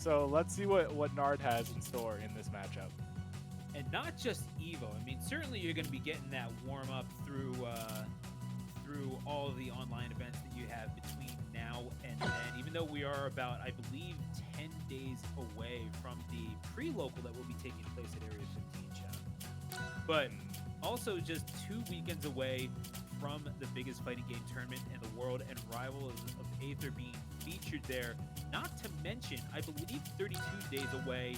So let's see what Nard has in store in this matchup. And not just Evo. I mean, certainly you're going to be getting that warm up through all of the online events that you have between now and then. Even though we are about, I believe, 10 days away from the pre-local that will be taking place at Area 15, chat. But also just 2 weekends away from the biggest fighting game tournament in the world and Rivals of Aether being featured there. Not to mention, I believe 32 days away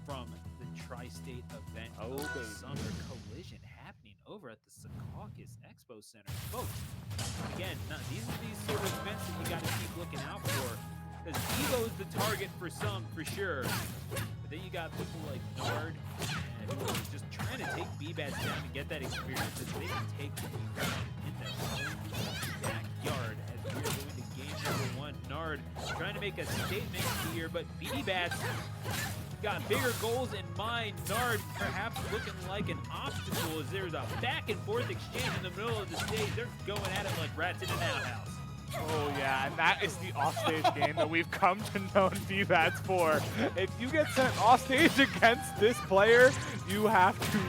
from the Tri-State event of the Summer Collision happening over at the Secaucus Expo Center. Folks, again, these are these sort of events that you got to keep looking out for, because Evo is the target for some, for sure. But then you got people like Nard, and who are just trying to take Bbatts down and get that experience that they can take the Bbatts in their own backyard. As we're going to game number 1, Nard trying to make a statement here, but Bbatts got bigger goals in mind. Nard perhaps looking like an obstacle as there's a back and forth exchange in the middle of the stage. They're going at it like rats in an outhouse. Oh yeah, and that is the offstage game that we've come to know Bbatts for. If you get sent offstage against this player, you have to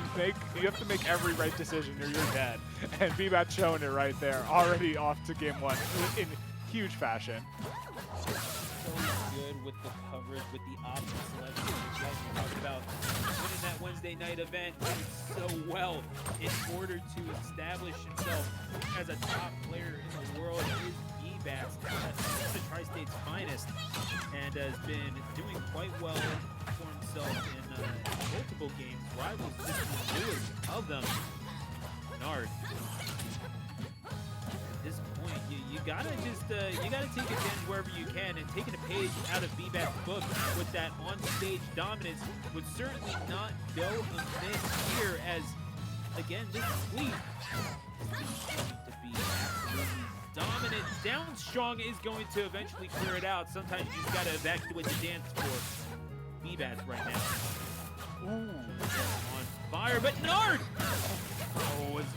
make every right decision or you're dead. And Bbatts showing it right there, already off to game 1 in huge fashion. So good with the coverage, with the option selection. Again, you talked about winning that Wednesday night event so well in order to establish himself as a top player in the world. Is Bbatts, the Tri-State's finest, and has been doing quite well for himself in multiple games. Rivals just the newest of them. Nard. At this point, you gotta take advantage wherever you can, and taking a page out of Bbatts' book with that on-stage dominance would certainly not go amiss here. As again, this fleet is going to be absolutely dominant. Down strong is going to eventually clear it out. Sometimes you just gotta evacuate the dance floor. Bbatts right now. Ooh, on fire, but Nard!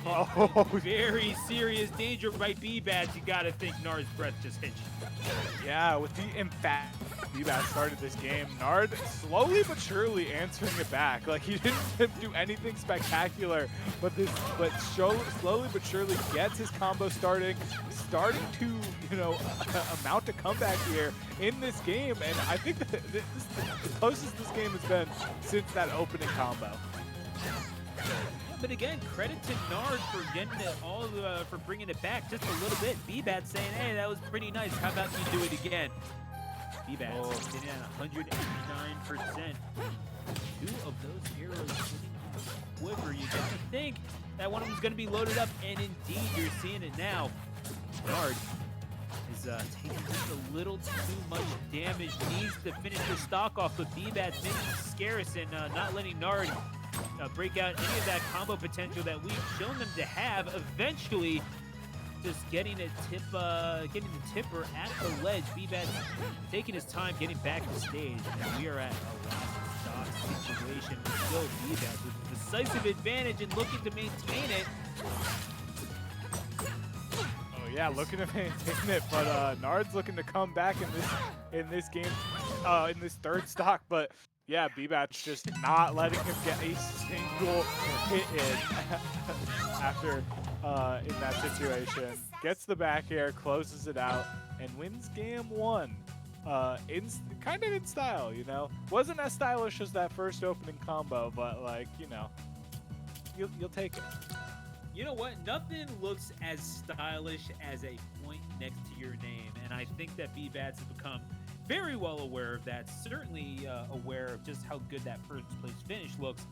Oh, very serious danger by Bbatts. You gotta think Nard's breath just hit you. Yeah, with the impact Bbatts started this game, Nard slowly but surely answering it back. Like, he didn't do anything spectacular, but slowly but surely gets his combo starting to, you know, amount a comeback here in this game. And I think that this is the closest this game has been since that opening combo. But again, credit to Nard for getting it all, for bringing it back just a little bit. Bbatts saying, "Hey, that was pretty nice. How about you do it again?" Bbatts sitting at 189%. 2 of those arrows sitting on the quiver. You got to think that one of them's going to be loaded up, and indeed, you're seeing it now. Nard is taking just a little too much damage. Needs to finish the stock off, but Bbatts making it scarce and not letting Nard break out any of that combo potential that we've shown them to have. Eventually, just getting the tipper at the ledge. Bbatts taking his time getting back to stage, and we are at a last stock situation. Still Bbatts with a decisive advantage and looking to maintain it. Oh yeah, looking to maintain it, but Nard's looking to come back in this game, in this third stock, but. Yeah, Bbatts just not letting him get a single hit in after in that situation. Gets the back air, closes it out, and wins game 1. Kind of in style, you know. Wasn't as stylish as that first opening combo, but like, you know, you'll take it. You know what? Nothing looks as stylish as a point next to your name, and I think that Bbatts has become very well aware of that, certainly aware of just how good that first place finish looks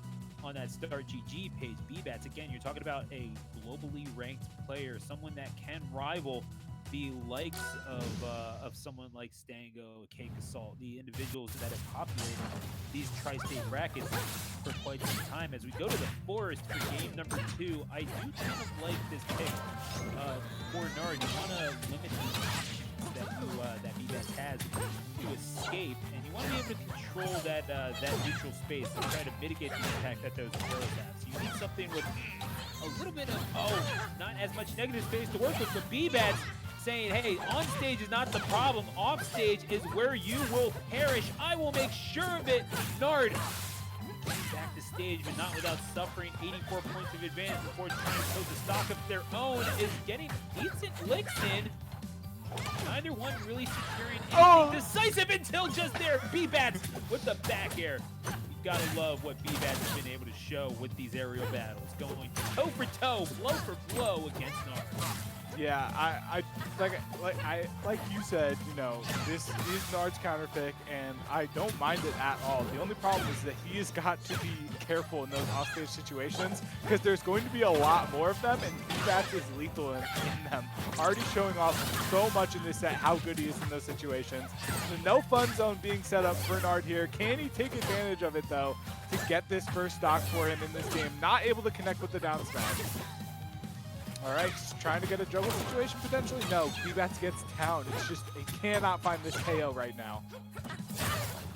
on that Start GG page. Bbatts, again, you're talking about a globally ranked player, someone that can rival the likes of someone like Stango, Cake Assault, the individuals that have populated these tri-state brackets for quite some time. As we go to the Forest for game number 2, I do kind of like this pick for Nard. You want to limit the that Bbatts has to escape, and you want to be able to control that neutral space and try to mitigate the impact that those arrows have. So you need something with a little bit of, not as much negative space to work with, but Bbatts saying, hey, on stage is not the problem. Off stage is where you will perish. I will make sure of it. Nard back to stage, but not without suffering 84 points of advantage before trying to close the stock of their own, is getting decent licks in. Neither one really securing anything decisive until just there. Bbatts with the back air. You gotta love what Bbatts has been able to show with these aerial battles, going toe for toe, blow for blow against Nard. Yeah, like you said, you know, this is Nard's counter pick, and I don't mind it at all. The only problem is that he has got to be careful in those offstage situations, because there's going to be a lot more of them, and Bbatts is lethal in them. Already showing off so much in this set how good he is in those situations. The no fun zone being set up for Nard here. Can he take advantage of it though to get this first stock for him in this game? Not able to connect with the down smash. All right, just trying to get a juggle situation potentially. No, Bbatts gets down. It's just, he cannot find this KO right now.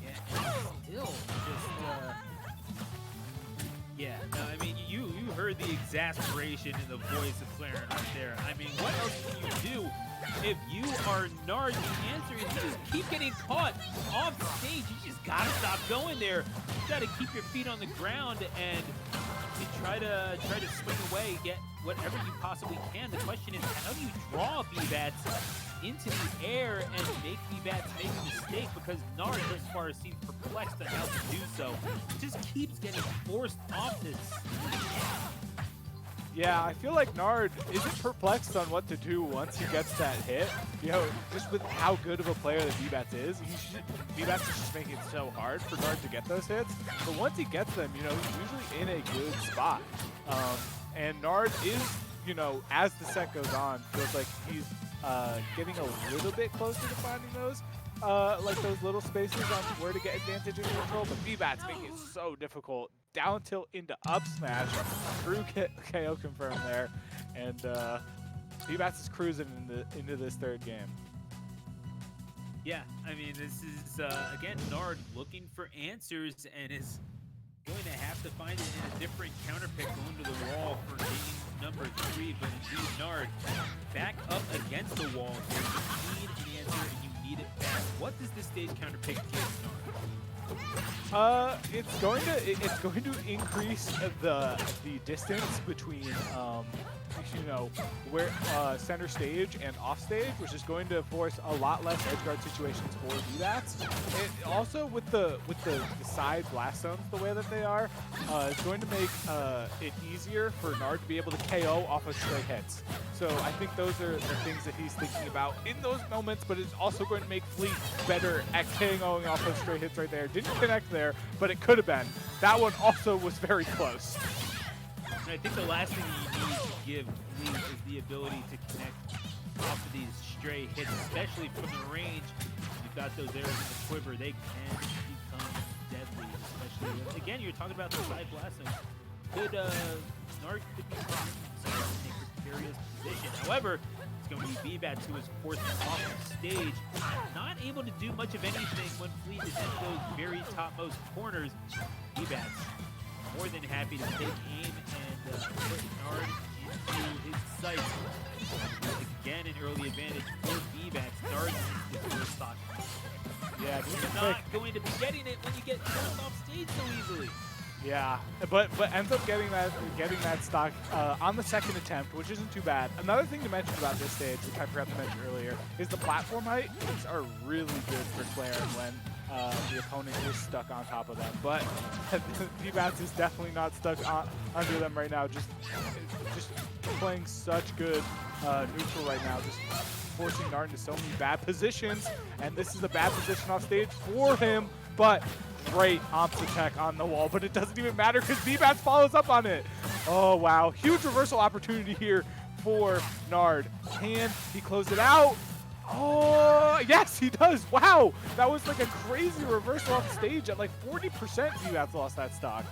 Yeah, and still just, yeah, no, I mean, you heard the exasperation in the voice of Clairen right there. I mean, what else can you do if you are Nard? The answer is you just keep getting caught off stage. You just gotta stop going there. You gotta keep your feet on the ground and you try to swing away, get whatever you possibly can. The question is, how do you draw Bbatts into the air and make Bbatts make a mistake? Because Nard thus far seems perplexed on how to do so. Just keeps getting forced off this. Yeah, I feel like Nard isn't perplexed on what to do once he gets that hit. You know, just with how good of a player that Bbatts is, Bbatts is just making it so hard for Nard to get those hits. But once he gets them, you know, he's usually in a good spot. And Nard is, you know, as the set goes on, feels like he's getting a little bit closer to finding those. Like those little spaces on where to get advantage in control, but Bbatts making it so difficult. Down tilt into up smash, through KO confirmed there, and Bbatts is cruising into this third game. Yeah, I mean, this is, again, Nard looking for answers and is going to have to find it in a different counter pick going to the wall for game number 3, but indeed, Nard back up against the wall here. You need an answer and you need it fast. What does this stage counter pick give Nard? It's going to increase the distance between you know, where center stage and off stage, which is going to force a lot less edge guard situations for Bbatts. It also, with the side blast zones the way that they are, it's going to make it easier for Nard to be able to KO off of stray hits. So I think those are the things that he's thinking about in those moments, but it's also going to make Fleet better at KOing off those stray hits right there. Didn't connect there, but it could have been. That one also was very close. And I think the last thing you need to give Fleet is the ability to connect off of these stray hits, especially from the range. You've got those arrows in the quiver. They can become deadly, especially. Again, you're talking about the side blast zone. Nard could be in a precarious position. However, it's going to be Bbatts who is forced off the stage, not able to do much of anything when Fleet is in those very topmost corners. Bbatts more than happy to take aim and put Nard into his sights. Again, an early advantage for Bbatts. Nard is the first stock. Yeah, you're not going to be getting it when you get forced off stage so easily. Yeah, but ends up getting that stock on the second attempt, which isn't too bad. Another thing to mention about this stage, which I forgot to mention earlier, is the platform height. These are really good for Clairen when the opponent is stuck on top of them. But Bbatts is definitely not stuck under them right now. Just playing such good neutral right now. Just forcing Nard into so many bad positions, and this is a bad position off stage for him. But great Omps attack on the wall, but it doesn't even matter because Bbatts follows up on it. Oh, wow. Huge reversal opportunity here for Nard. Can he close it out? Oh, yes, he does. Wow. That was like a crazy reversal off stage at like 40%. Bbatts lost that stock.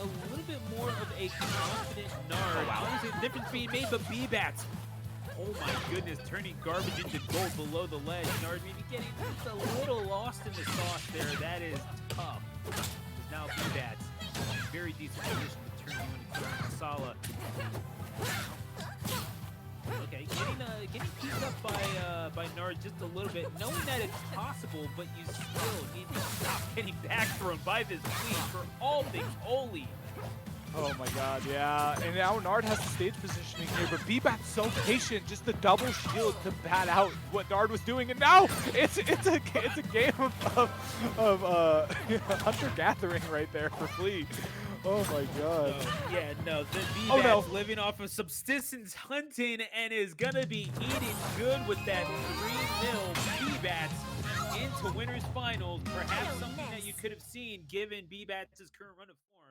A little bit more of a confident Nard. Obviously, the difference being made, but Bbatts. Oh my goodness, turning garbage into gold below the ledge. Nard maybe getting just a little lost in the sauce there. That is tough. Now Bbatts, very decent position to turn you into Clairen Masala. Okay, getting pieced up by Nard just a little bit, knowing that it's possible, but you still need to stop getting back thrown by this Queen for all things holy. Oh my god, yeah. And now Nard has the stage positioning here, but Bbatts so patient, just the double shield to bat out what Nard was doing, and now it's a game of hunter gathering right there for Flea. Oh my god. Yeah, no, the Oh, no. Bbatts living off of subsistence hunting and is gonna be eating good with that 3-0 Bbatts into winners finals. Perhaps something that you could have seen given Bbatts' current run of form.